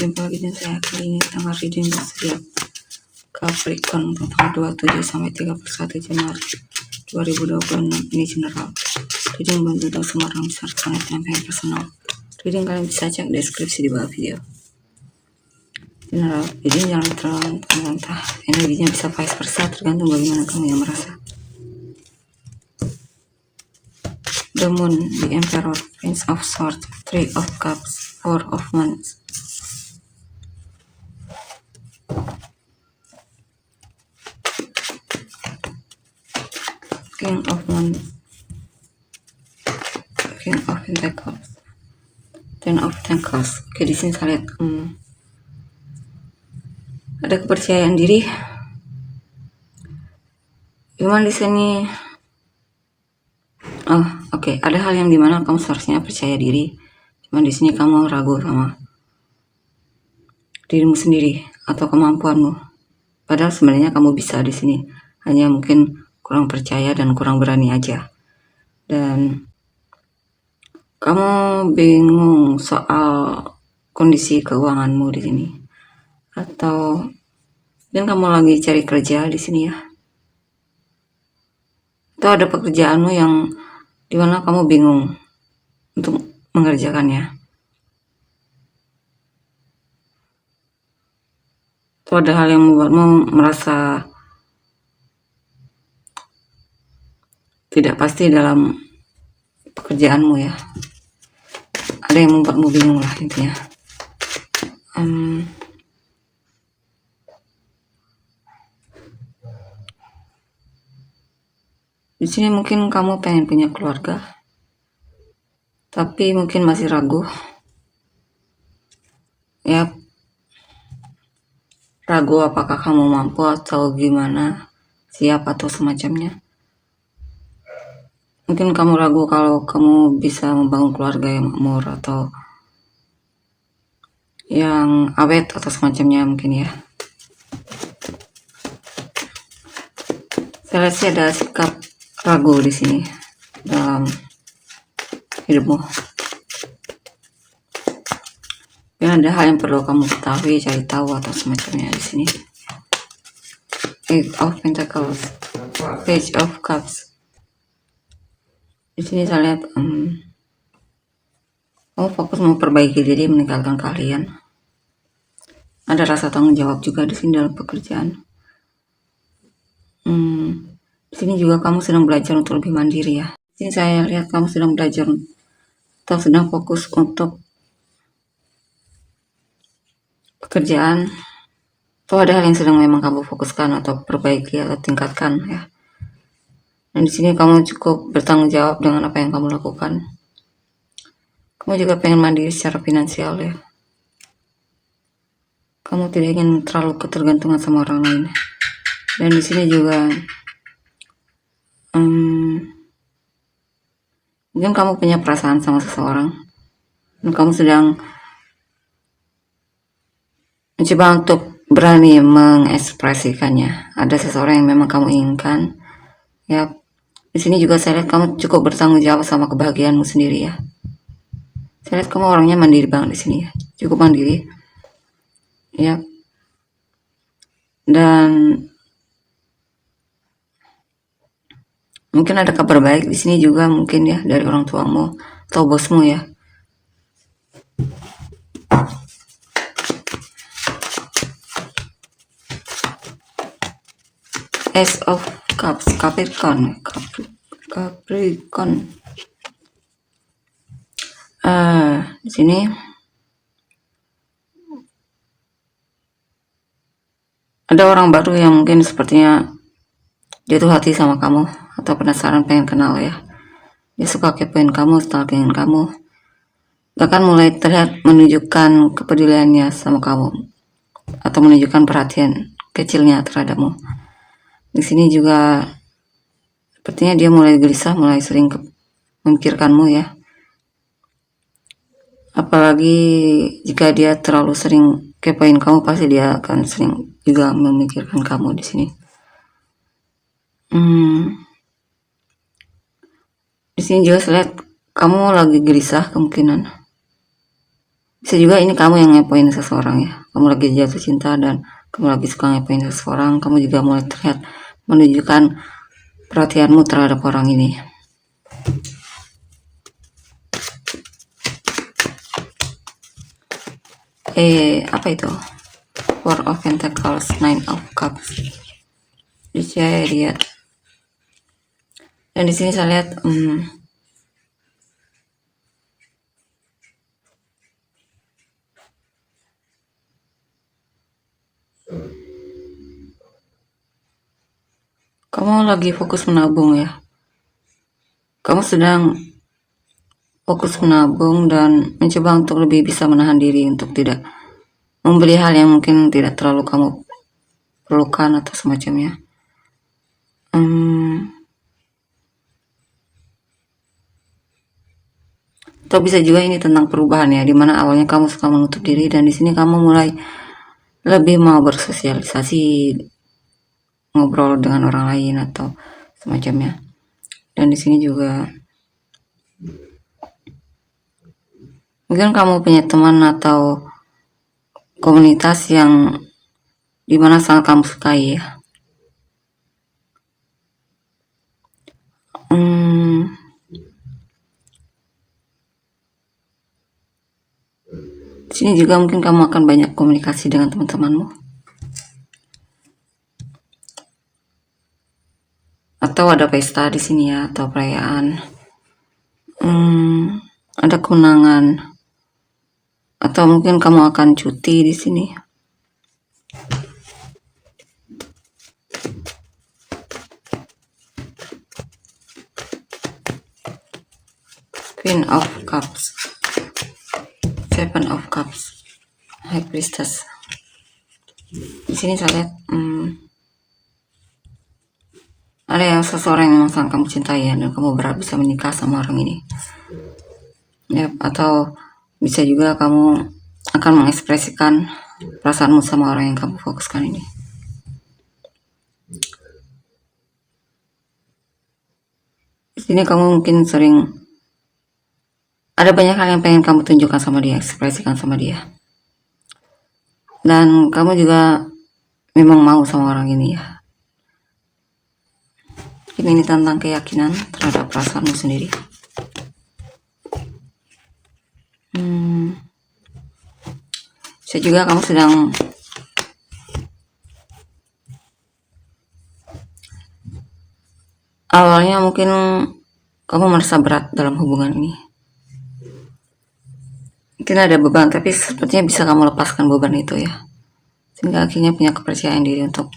jumpa lagi dengan saya. Kali ini tanggal reading zodiak Capricorn tanggal 27 sampai 31 Januari 2026. Ini general. Reading belum tentu semua orang bisa sangat yang personal. Reading kalian bisa cek deskripsi di bawah video. General, reading jangan terlalu mentah. Energinya bisa vice versa, tergantung bagaimana kamu yang merasa. The Moon, the Emperor, Prince of Swords, Three of Cups, Four of Wands. King of Wands, King of Pentacles, Ten of Pentacles. Oke, di sini saya lihat ada kepercayaan diri. Cuman di sini oke, ada hal yang dimana kamu seharusnya percaya diri, cuman di sini kamu ragu sama dirimu sendiri atau kemampuanmu. Padahal sebenarnya kamu bisa di sini, hanya mungkin kurang percaya dan kurang berani aja. Dan kamu bingung soal kondisi keuanganmu di sini, atau dan kamu lagi cari kerja di sini ya. Atau ada pekerjaanmu yang dimana kamu bingung untuk mengerjakannya. Atau ada hal yang membuatmu merasa tidak pasti dalam pekerjaanmu ya. Ada yang membuatmu bingung lah intinya. Di sini mungkin kamu pengen punya keluarga, tapi mungkin masih ragu. Ya, ragu apakah kamu mampu atau gimana, siap atau semacamnya. Mungkin kamu ragu kalau kamu bisa membangun keluarga yang makmur atau yang awet atau semacamnya mungkin ya. Saya lihat sih ada sikap ragu di sini dalam hidupmu. Ya, ada hal yang perlu kamu ketahui, cari tahu atau semacamnya di sini. Eight of Pentacles, Page of Cups. Di sini saya lihat kamu fokus memperbaiki diri, meninggalkan kalian. Ada rasa tanggung jawab juga di sini dalam pekerjaan. Di sini juga kamu sedang belajar untuk lebih mandiri ya. Di sini saya lihat kamu sedang belajar atau sedang fokus untuk pekerjaan. Atau ada hal yang sedang memang kamu fokuskan atau perbaiki atau tingkatkan ya. Dan di sini kamu cukup bertanggung jawab dengan apa yang kamu lakukan. Kamu juga pengen mandiri secara finansial ya. Kamu tidak ingin terlalu ketergantungan sama orang lain. Dan di sini juga mungkin kamu punya perasaan sama seseorang dan kamu sedang mencoba untuk berani mengekspresikannya. Ada seseorang yang memang kamu inginkan ya. Di sini juga saya lihat kamu cukup bertanggung jawab sama kebahagiaanmu sendiri ya. Saya lihat kamu orangnya mandiri banget di sini ya, cukup mandiri ya. Dan mungkin ada kabar baik di sini juga mungkin ya dari orang tuamu atau bosmu ya. Ace of Cups, Capricorn. Di sini ada orang baru yang mungkin sepertinya jatuh hati sama kamu atau penasaran pengen kenal ya. Dia suka kepoin kamu, stalking kamu, bahkan mulai terlihat menunjukkan kepeduliannya sama kamu atau menunjukkan perhatian kecilnya terhadapmu. Di sini juga sepertinya dia mulai gelisah, mulai sering memikirkanmu ya. Apalagi jika dia terlalu sering kepoin kamu, pasti dia akan sering juga memikirkan kamu di sini. Di sini juga saya lihat kamu lagi gelisah kemungkinan. Bisa juga ini kamu yang ngepoin seseorang ya, kamu lagi jatuh cinta dan kamu lagi suka ngepoin seseorang, kamu juga mulai terlihat menunjukkan perhatianmu terhadap orang ini. Apa itu? Four of Pentacles, Nine of Cups. Saya lihat. Dan di sini saya lihat kamu lagi fokus menabung ya. Kamu sedang fokus menabung dan mencoba untuk lebih bisa menahan diri untuk tidak membeli hal yang mungkin tidak terlalu kamu perlukan atau semacamnya. Atau bisa juga ini tentang perubahan ya, dimana awalnya kamu suka menutup diri dan di sini kamu mulai lebih mau bersosialisasi, ngobrol dengan orang lain atau semacamnya. Dan di sini juga mungkin kamu punya teman atau komunitas yang dimana sangat kamu sukai ya. Di sini juga mungkin kamu akan banyak komunikasi dengan teman-temanmu. Atau ada pesta di sini ya, atau perayaan. Ada kemenangan. Atau mungkin kamu akan cuti di sini. Queen of Cups, Seven of Cups, High Priestess. Di sini saya lihat ada yang seseorang yang sangat kamu cintai ya, dan kamu berharap bisa menikah sama orang ini. Ya, atau bisa juga kamu akan mengekspresikan perasaanmu sama orang yang kamu fokuskan ini. Di sini kamu mungkin sering ada banyak hal yang pengen kamu tunjukkan sama dia, ekspresikan sama dia. Dan kamu juga memang mau sama orang ini ya. Ini tentang keyakinan terhadap perasaanmu sendiri. Bisa juga kamu sedang awalnya mungkin kamu merasa berat dalam hubungan ini. Mungkin ada beban, tapi sepertinya bisa kamu lepaskan beban itu ya. Sehingga akhirnya punya kepercayaan diri untuk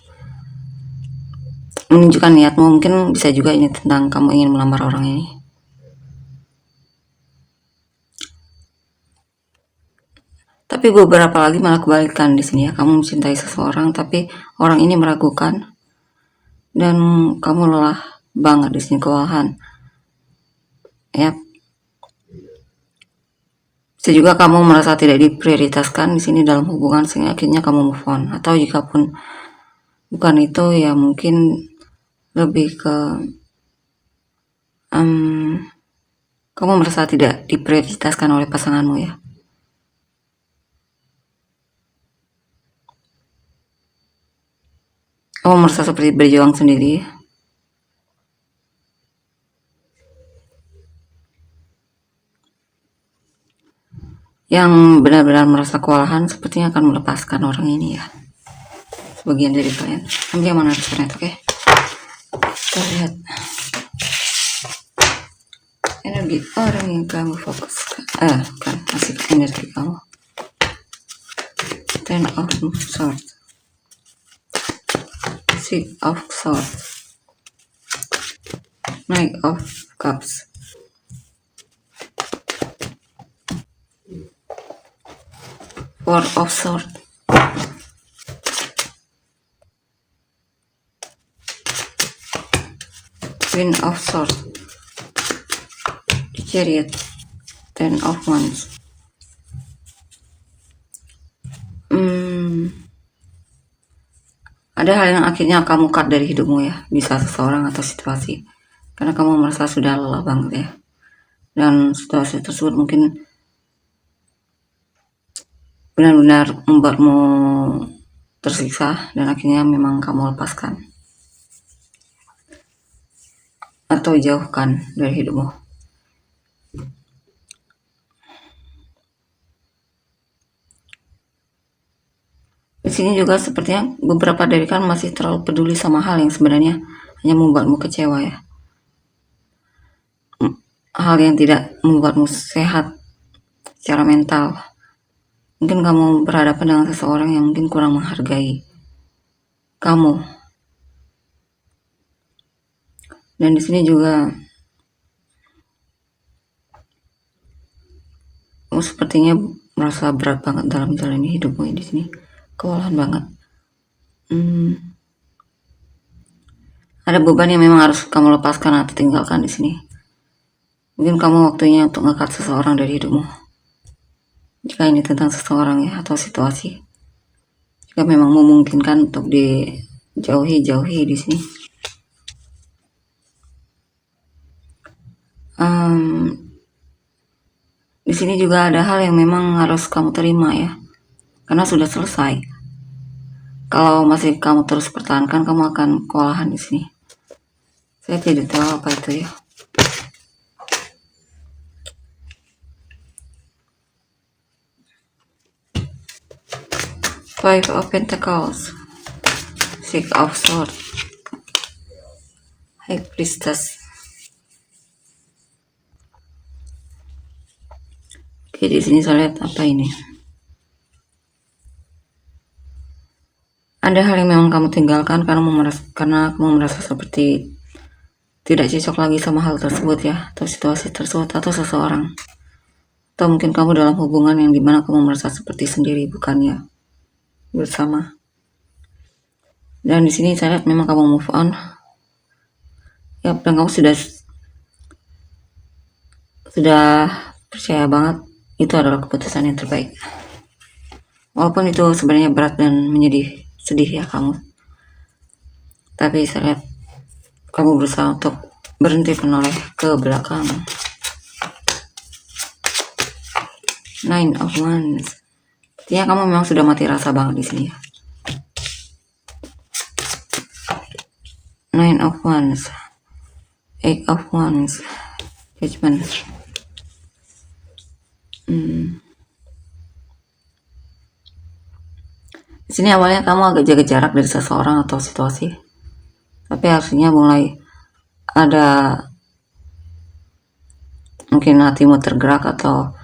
menunjukkan niatmu. Mungkin bisa juga ini tentang kamu ingin melamar orang ini. Tapi beberapa lagi malah kebalikan di sini ya. Kamu mencintai seseorang, tapi orang ini meragukan dan kamu lelah banget di sini, kewalahan. Ya. Bisa juga kamu merasa tidak diprioritaskan di sini dalam hubungan sehingga akhirnya kamu move on. Atau jika pun bukan itu ya mungkin lebih ke kamu merasa tidak diprioritaskan oleh pasanganmu ya. Kamu merasa seperti berjuang sendiri. Yang benar-benar merasa kewalahan sepertinya akan melepaskan orang ini ya. Sebagian dari kalian. Ambil yang mana resonate, oke? Kita lihat. Energi orang yang kamu fokuskan. Kan masih energi kamu. Ten of Swords. Six of Swords. Knight of Cups. Four of Swords. Queen of Swords. The Chariot. Ten of Wands. Ada hal yang akhirnya kamu cut dari hidupmu ya. Bisa seseorang atau situasi. Karena kamu merasa sudah lelah banget ya. Dan situasi tersebut mungkin benar-benar membuatmu tersiksa dan akhirnya memang kamu lepaskan atau jauhkan dari hidupmu. Di sini juga sepertinya beberapa dari kalian masih terlalu peduli sama hal yang sebenarnya hanya membuatmu kecewa ya. Hal yang tidak membuatmu sehat secara mental. Mungkin kamu berhadapan dengan seseorang yang mungkin kurang menghargai kamu. Dan di sini juga kamu sepertinya merasa berat banget dalam menjalani hidupmu di sini. Kewalahan banget. Ada beban yang memang harus kamu lepaskan atau tinggalkan di sini. Mungkin kamu waktunya untuk ngekat seseorang dari hidupmu. Jika ini tentang seseorang ya atau situasi. Jika memang memungkinkan untuk dijauhi di sini. Di sini juga ada hal yang memang harus kamu terima ya. Karena sudah selesai. Kalau masih kamu terus pertahankan, kamu akan kewalahan di sini. Saya tidak tahu apa itu ya. Five of Pentacles, Six of Swords, High Priestess. Oke, di sini saya lihat apa ini. Ada hal yang memang kamu tinggalkan karena kamu merasa seperti tidak cocok lagi sama hal tersebut ya, atau situasi tersebut atau seseorang. Atau mungkin kamu dalam hubungan yang dimana kamu merasa seperti sendiri bukannya bersama. Dan di sini saya lihat memang kamu move on. Ya, dan kamu sudah percaya banget itu adalah keputusan yang terbaik. Walaupun itu sebenarnya berat dan sedih ya kamu. Tapi saya lihat kamu berusaha untuk berhenti menoleh ke belakang. Nine of Wands. Artinya kamu memang sudah mati rasa banget di sini ya. Nine of Wands, Eight of Wands, Judgment. Di sini awalnya kamu agak jaga jarak dari seseorang atau situasi, tapi akhirnya mulai ada mungkin hatimu tergerak atau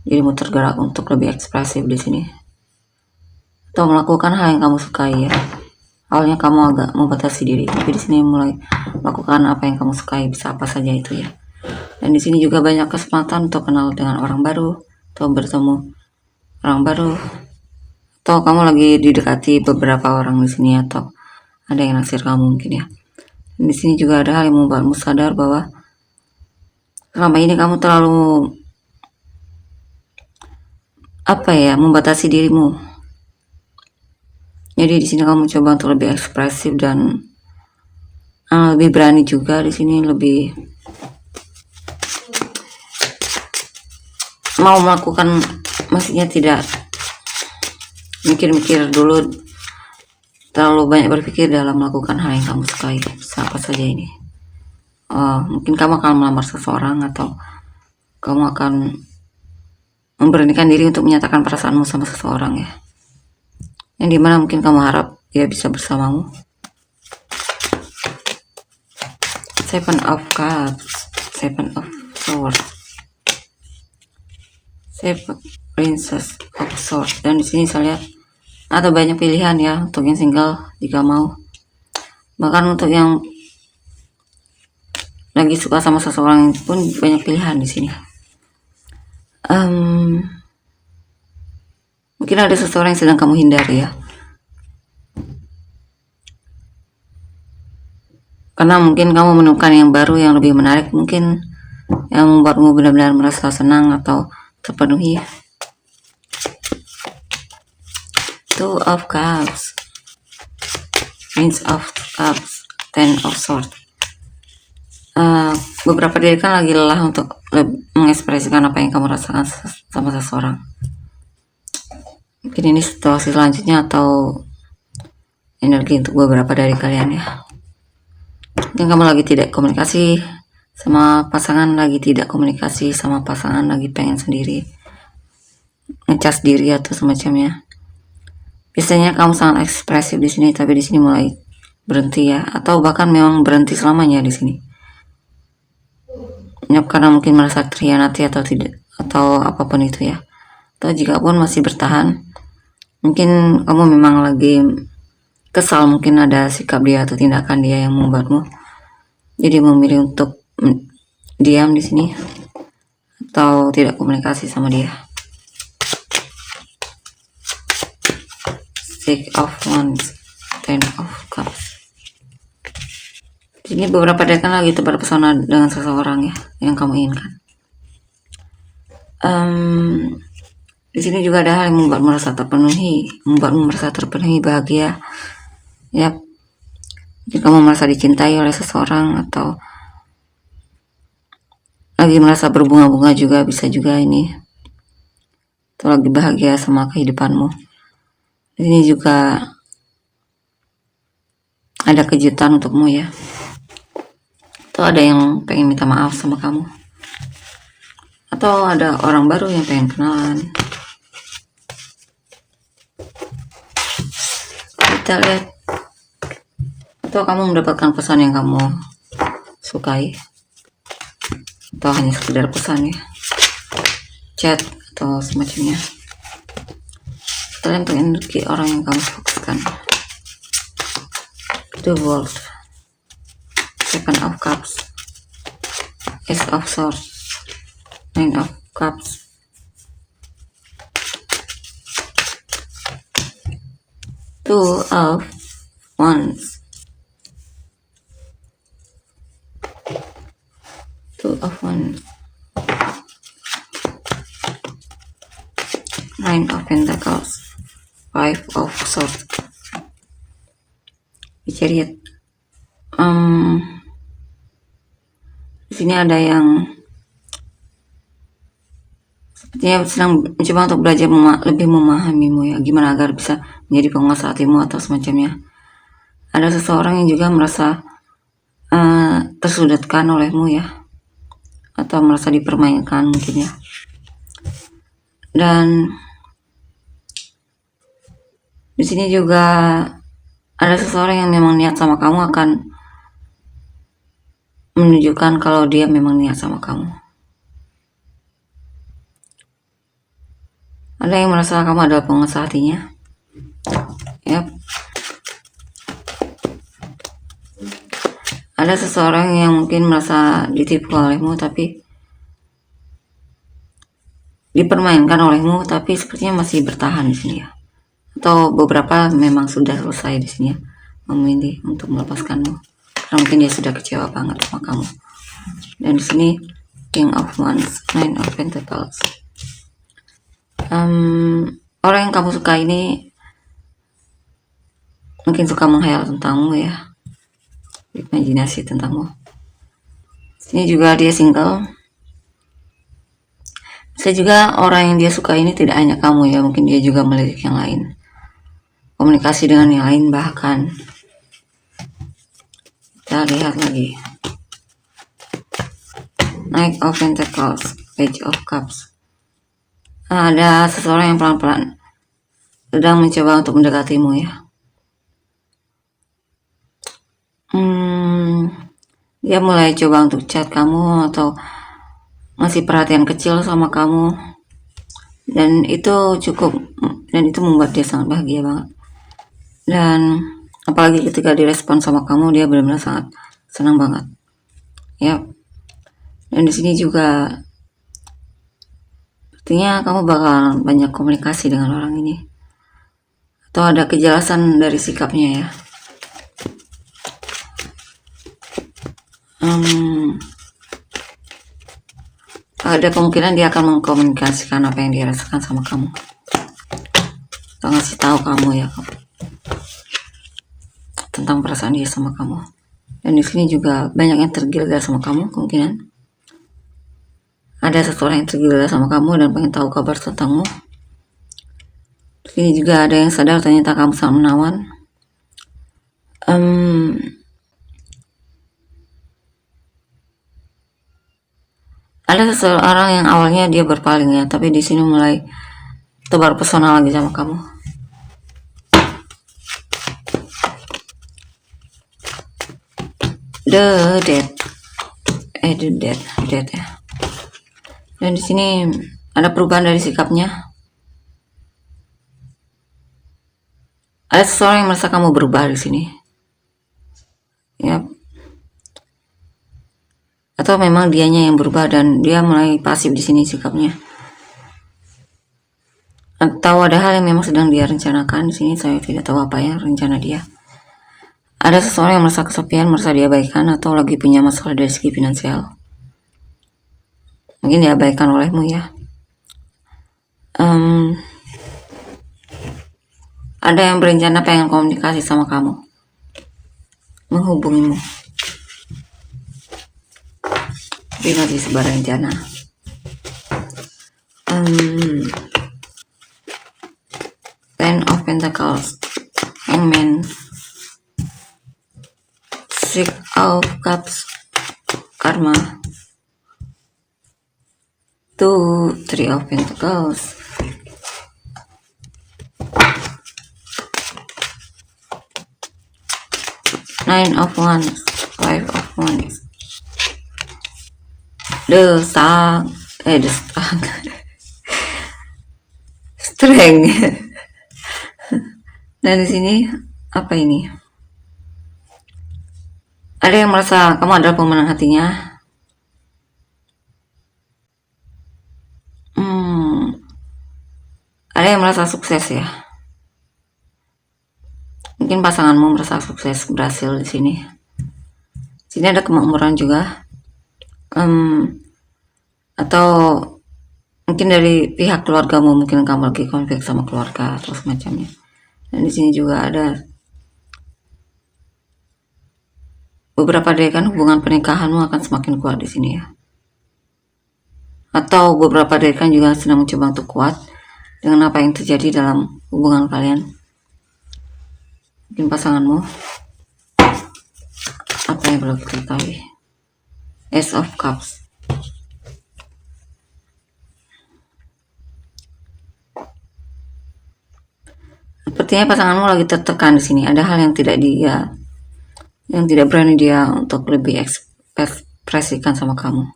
dirimu tergerak untuk lebih ekspresif di sini, atau melakukan hal yang kamu sukai ya. Awalnya kamu agak membatasi diri, tapi di sini mulai melakukan apa yang kamu sukai, bisa apa saja itu ya. Dan di sini juga banyak kesempatan untuk kenal dengan orang baru atau bertemu orang baru, atau kamu lagi didekati beberapa orang di sini atau ada yang naksir kamu mungkin ya. Dan di sini juga ada hal yang membuatmu sadar bahwa selama ini kamu terlalu membatasi dirimu. Jadi di sini kamu coba untuk lebih ekspresif dan lebih berani juga di sini, lebih mau melakukan, maksudnya tidak mikir-mikir dulu, terlalu banyak berpikir dalam melakukan hal yang kamu sukai, apa saja ini. Mungkin kamu akan melamar seseorang atau kamu akan memberanikan diri untuk menyatakan perasaanmu sama seseorang ya, yang dimana mungkin kamu harap dia bisa bersamamu. Seven of Cups, Seven of Swords, Seven Princess of Swords. Dan di sini saya lihat ada banyak pilihan ya untuk yang single jika mau, bahkan untuk yang lagi suka sama seseorang pun banyak pilihan di sini. Mungkin ada seseorang yang sedang kamu hindari ya, karena mungkin kamu menemukan yang baru yang lebih menarik, mungkin yang membuatmu benar-benar merasa senang atau terpenuhi. Two of Cups, Prince of Cups, Ten of Swords. Beberapa diri kan lagi lelah untuk mengekspresikan apa yang kamu rasakan sama seseorang. Mungkin ini situasi selanjutnya atau energi untuk beberapa dari kalian ya. Mungkin kamu lagi tidak komunikasi sama pasangan, lagi tidak komunikasi sama pasangan, lagi pengen sendiri, ngecas diri atau semacamnya. Biasanya kamu sangat ekspresif di sini, tapi di sini mulai berhenti ya, atau bahkan memang berhenti selamanya di sini. Ya, karena mungkin merasa terhianati atau tidak, atau apapun itu ya. Atau jika pun masih bertahan, mungkin kamu memang lagi kesal, mungkin ada sikap dia atau tindakan dia yang membuatmu jadi memilih untuk diam di sini atau tidak komunikasi sama dia. Six of Wands, Ten of Cups. Ini beberapa deck kan lagi terpesona dengan seseorang ya yang kamu inginkan. Di sini juga ada hal yang membuatmu merasa terpenuhi, bahagia. Ya, jika kamu merasa dicintai oleh seseorang atau lagi merasa berbunga-bunga juga bisa juga ini. Atau lagi bahagia sama kehidupanmu. Di sini juga ada kejutan untukmu ya. Atau ada yang pengen minta maaf sama kamu. Atau ada orang baru yang pengen kenalan. Kita lihat. Atau kamu mendapatkan pesan yang kamu sukai. Atau hanya sekedar pesan ya. Chat atau semacamnya. Kalian pengen energi orang yang kamu fokuskan. The World, Seven of Cups, Ace of Swords, Nine of Cups, Two of Wands, Two of Wands, Nine of Pentacles, Five of Swords, Chariot. Di sini ada yang sepertinya sedang mencoba untuk belajar lebih memahamimu ya, gimana agar bisa menjadi penguasa hatimu atau semacamnya. Ada seseorang yang juga merasa tersudutkan olehmu ya, atau merasa dipermainkan mungkin ya. Dan di sini juga ada seseorang yang memang niat sama kamu akan menunjukkan kalau dia memang niat sama kamu. Ada yang merasa kamu adalah penguasa hatinya. Yap. Ada seseorang yang mungkin merasa ditipu olehmu tapi dipermainkan olehmu, tapi sepertinya masih bertahan di sini ya. Atau beberapa memang sudah selesai di sini ya, memilih untuk melepaskanmu karena mungkin dia sudah kecewa banget sama kamu. Dan di sini King of Wands, Nine of Pentacles. Orang yang kamu suka ini mungkin suka menghayal tentangmu ya, imajinasi tentangmu. Sini juga dia single. Bisa juga orang yang dia suka ini tidak hanya kamu ya, mungkin dia juga melirik yang lain, komunikasi dengan yang lain bahkan. Kita lihat lagi. Knight of Pentacles, Page of Cups. Ada seseorang yang pelan-pelan sedang mencoba untuk mendekatimu ya. Dia mulai coba untuk chat kamu atau ngasih perhatian kecil sama kamu, dan itu membuat dia sangat bahagia banget. Dan apalagi ketika direspon sama kamu, dia benar-benar sangat senang banget ya. Dan di sini juga artinya kamu bakal banyak komunikasi dengan orang ini, atau ada kejelasan dari sikapnya ya. Ada kemungkinan dia akan mengkomunikasikan apa yang dia rasakan sama kamu, atau ngasih tahu kamu ya tentang perasaan dia sama kamu. Dan di sini juga banyak yang tergila-gila sama kamu, kemungkinan ada seseorang yang tergila sama kamu dan pengen tahu kabar tentangmu. Ini juga ada yang sadar ternyata kamu sangat menawan. Ada seseorang yang awalnya dia berpaling ya, tapi di sini mulai tebar pesona lagi sama kamu. The dead ya. Dan di sini ada perubahan dari sikapnya. Ada seseorang yang merasa kamu berubah di sini. Ya. Atau memang dianya yang berubah dan dia mulai pasif di sini sikapnya. Atau ada hal yang memang sedang dia rencanakan di sini, saya tidak tahu apa ya rencana dia. Ada seseorang yang merasa kesepian, merasa diabaikan, atau lagi punya masalah dari segi finansial. Mungkin diabaikan olehmu ya. Ada yang berencana pengen komunikasi sama kamu, menghubungimu, tapi masih sebar rencana. Ten of Pentacles, Hangman, Six of Cups, Karma, Three of Pentacles, Nine of Wands, Five of Wands, The Strength. Dan di sini apa ini? Ada yang merasa kamu adalah pemenang hatinya. Ada yang merasa sukses ya. Mungkin pasanganmu merasa sukses, berhasil di sini. Sini ada kemakmuran juga. Atau mungkin dari pihak keluargamu, mungkin kamu lagi konflik sama keluarga atau semacamnya. Dan di sini juga ada beberapa derekan hubungan pernikahanmu akan semakin kuat di sini ya. Atau beberapa derekan juga sedang mencoba untuk kuat dengan apa yang terjadi dalam hubungan kalian. Mungkin pasanganmu, apa yang perlu kita ketahui? Ace of Cups. Sepertinya pasanganmu lagi tertekan di sini. Ada hal yang tidak berani dia untuk lebih ekspresikan sama kamu.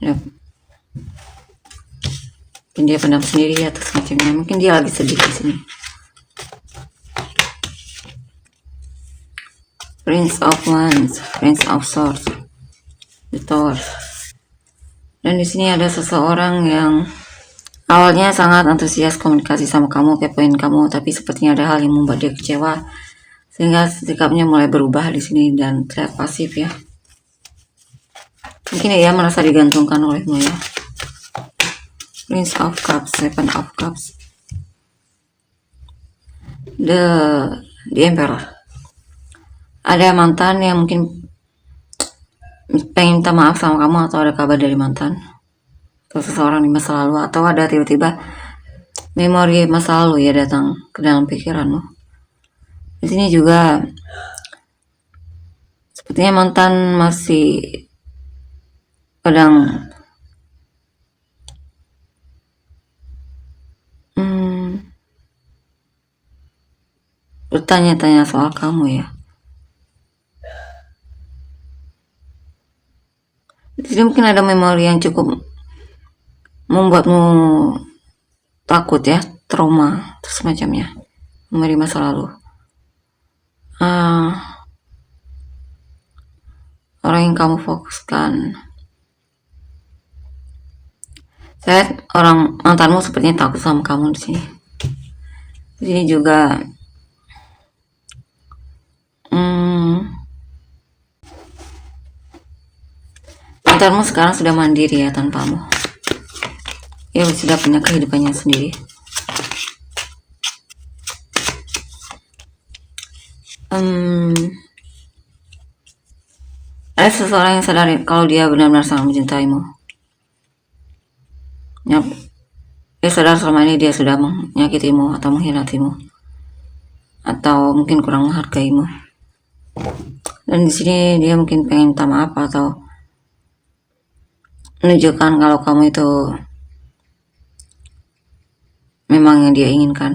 Ya. Mungkin dia pendam sendiri atau semacamnya. Mungkin dia lagi sedih di sini. Prince of Wands, Prince of Swords, The Tower. Dan di sini ada seseorang yang awalnya sangat antusias komunikasi sama kamu, kepoin kamu, tapi sepertinya ada hal yang membuat dia kecewa, sehingga sikapnya mulai berubah di sini dan terlihat pasif ya. Mungkin dia merasa digantungkan olehmu ya. Prince of Cups, Seven of Cups, The Emperor. Ada mantan yang mungkin pengen minta maaf sama kamu, atau ada kabar dari mantan atau seseorang di masa lalu, atau ada tiba-tiba memori masa lalu ya datang ke dalam pikiranmu. Di sini juga sepertinya mantan masih kadang bertanya-tanya soal kamu ya. Jadi mungkin ada memori yang cukup membuatmu takut ya, trauma, terus semacamnya, memori masa lalu. Orang yang kamu fokuskan. Saya orang mantanmu sepertinya takut sama kamu di sini. Di sini juga mantanmu sekarang sudah mandiri ya tanpamu. Ya sudah punya kehidupannya sendiri. Ada seseorang yang sadar kalau dia benar-benar sangat mencintaimu. Yap. dia sadar selama ini dia sudah menyakitimu atau mengkhianatimu atau mungkin kurang menghargaimu. Dan di sini dia mungkin pengen minta maaf atau menunjukkan kalau kamu itu memang yang dia inginkan.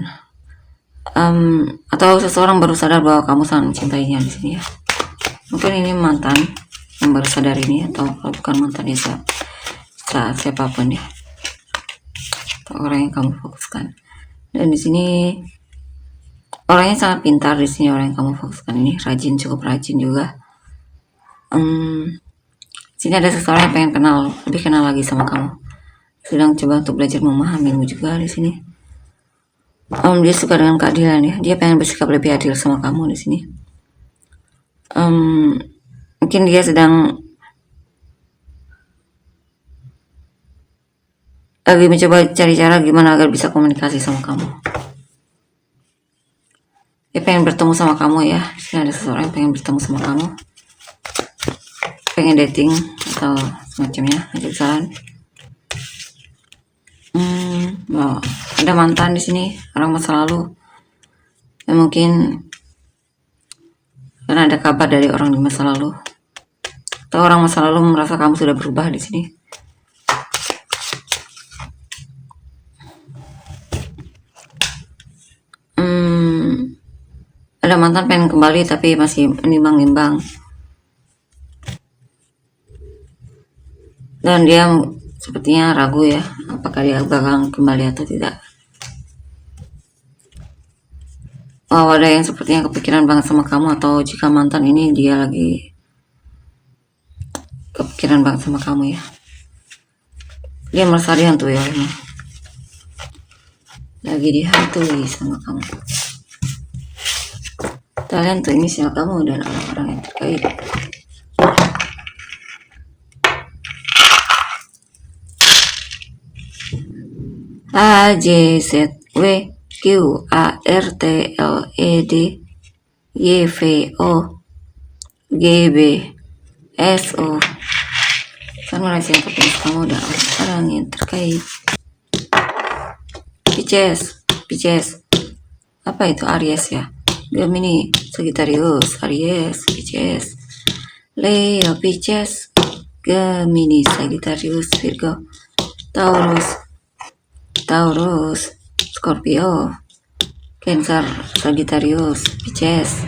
Atau seseorang baru sadar bahwa kamu sangat mencintainya di sini ya. Mungkin ini mantan yang baru sadar ini, atau kalau bukan mantan ya siapapun ya, atau orang yang kamu fokuskan. Dan di sini orangnya sangat pintar di sini, orang yang kamu fokuskan ini rajin, cukup rajin juga. Sini ada seseorang yang pengen lebih kenal lagi sama kamu, sedang coba untuk belajar memahamimu juga di sini. Dia suka dengan keadilan ya, dia pengen bersikap lebih adil sama kamu di sini. Mungkin dia sedang lagi mencoba cari cara gimana agar bisa komunikasi sama kamu. Dia pengen bertemu sama kamu ya. Di sini ada seseorang yang pengen bertemu sama kamu, pengen dating atau semacamnya, ajak jalan. Ada mantan di sini, orang masa lalu. Dan mungkin karena ada kabar dari orang di masa lalu, atau orang masa lalu merasa kamu sudah berubah di sini. Ada mantan pengen kembali tapi masih menimbang-nimbang, dan dia sepertinya ragu ya, apakah dia bakal kembali atau tidak. Ada yang sepertinya kepikiran banget sama kamu, atau jika mantan ini dia lagi kepikiran banget sama kamu ya. Dia merasa dihantui olehmu, lagi dihantui sama kamu. Kalian tuh inisial kamu dan orang-orang yang terkait. A J Z W Q A R T L E D Y V O G B S O. Sama rahasia tertulis kamu dan orang-orang yang terkait. Pisces. Apa itu? Aries ya. Gemini, Sagittarius, Aries, Pisces, Leo, Pisces, Gemini, Sagittarius, Virgo, Taurus, Scorpio, Cancer, Sagittarius, Pisces,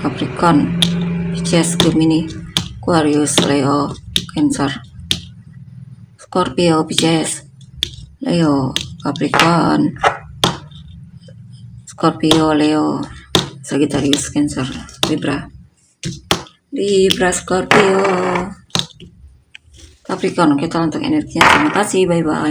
Capricorn, Pisces, Gemini, Aquarius, Leo, Cancer, Scorpio, Pisces, Leo, Capricorn, Scorpio, Leo, Sagittarius, Cancer, Libra, Scorpio, Capricorn. Kita untuk energinya. Terima kasih, bye bye.